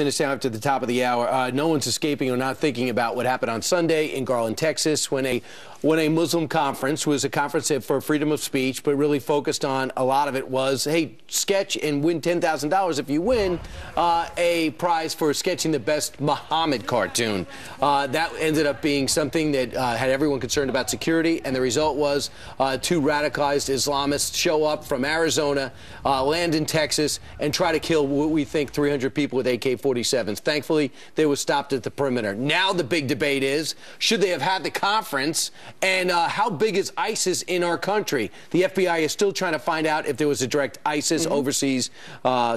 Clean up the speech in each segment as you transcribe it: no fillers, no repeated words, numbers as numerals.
Minutes now after the top of the hour. No one's escaping or not thinking about what happened on Sunday in Garland, Texas, when a Muslim conference was a conference for freedom of speech, but really focused on a lot of it was, hey, sketch and win $10,000 if you win a prize for sketching the best Muhammad cartoon. That ended up being something that had everyone concerned about security, and the result was two radicalized Islamists show up from Arizona, land in Texas, and try to kill what we think 300 people with AK-47s. Thankfully, they were stopped at the perimeter. Now the big debate is, should they have had the conference, and how big is ISIS in our country? The FBI is still trying to find out if there was a direct ISIS overseas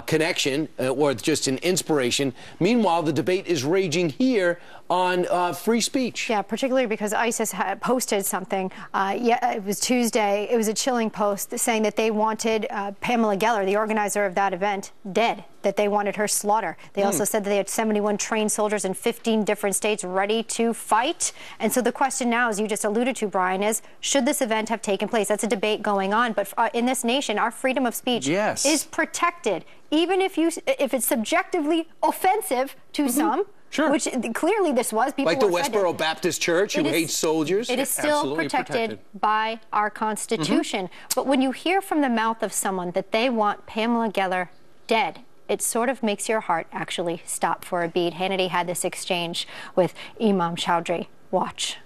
connection or just an inspiration. Meanwhile, the debate is raging here on free speech. Yeah, particularly because ISIS had posted something. It was Tuesday. It was a chilling post saying that they wanted Pamela Geller, the organizer of that event, dead, that they wanted her slaughter. They also said that they had 71 trained soldiers in 15 different states ready to fight. And so the question now, as you just alluded to, Brian, is should this event have taken place? That's a debate going on. But in this nation, our freedom of speech is protected, even if it's subjectively offensive to some. Sure. Which clearly this was. People like the Westboro Baptist Church, who hates soldiers. It is still protected by our Constitution. But when you hear from the mouth of someone that they want Pamela Geller dead, it sort of makes your heart actually stop for a beat. Hannity had this exchange with Imam Chowdhury. Watch.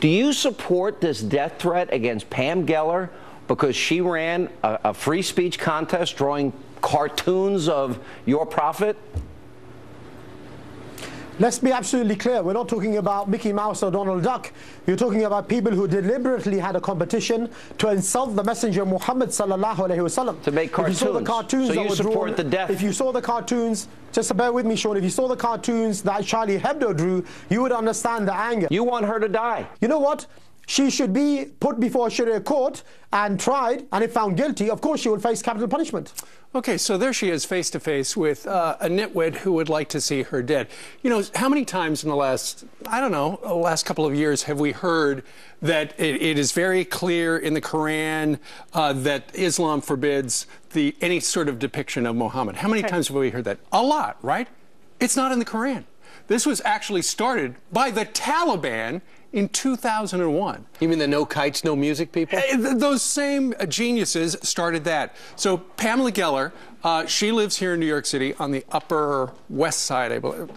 Do you support this death threat against Pam Geller because she ran a free speech contest drawing cartoons of your prophet? Let's be absolutely clear. We're not talking about Mickey Mouse or Donald Duck. You're talking about people who deliberately had a competition to insult the messenger Muhammad sallallahu alaihi wasallam. To make cartoons. If you saw the cartoons so that you were support drawn, the death. If you saw the cartoons, just bear with me, Sean. If you saw the cartoons that Charlie Hebdo drew, you would understand the anger. You want her to die. You know what? She should be put before a Sharia court and tried, and if found guilty, of course she will face capital punishment. Okay, so there she is face to face with a nitwit who would like to see her dead. You know, how many times in the last, I don't know, the last couple of years have we heard that it is very clear in the Quran that Islam forbids any sort of depiction of Muhammad? How many times have we heard that? A lot, right? It's not in the Quran. This was actually started by the Taliban in 2001. You mean the no kites, no music people? Those same geniuses started that. So Pamela Geller, she lives here in New York City on the Upper West Side, I believe.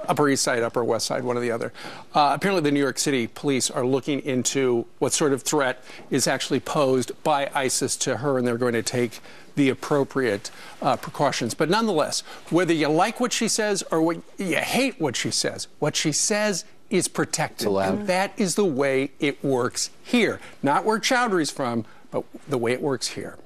Upper East Side, Upper West Side, one or the other. Apparently the New York City police are looking into what sort of threat is actually posed by ISIS to her, and they're going to take the appropriate precautions. But nonetheless, whether you like what she says or you hate what she says is protected. And that is the way it works here. Not where Chowdhury's from, but the way it works here.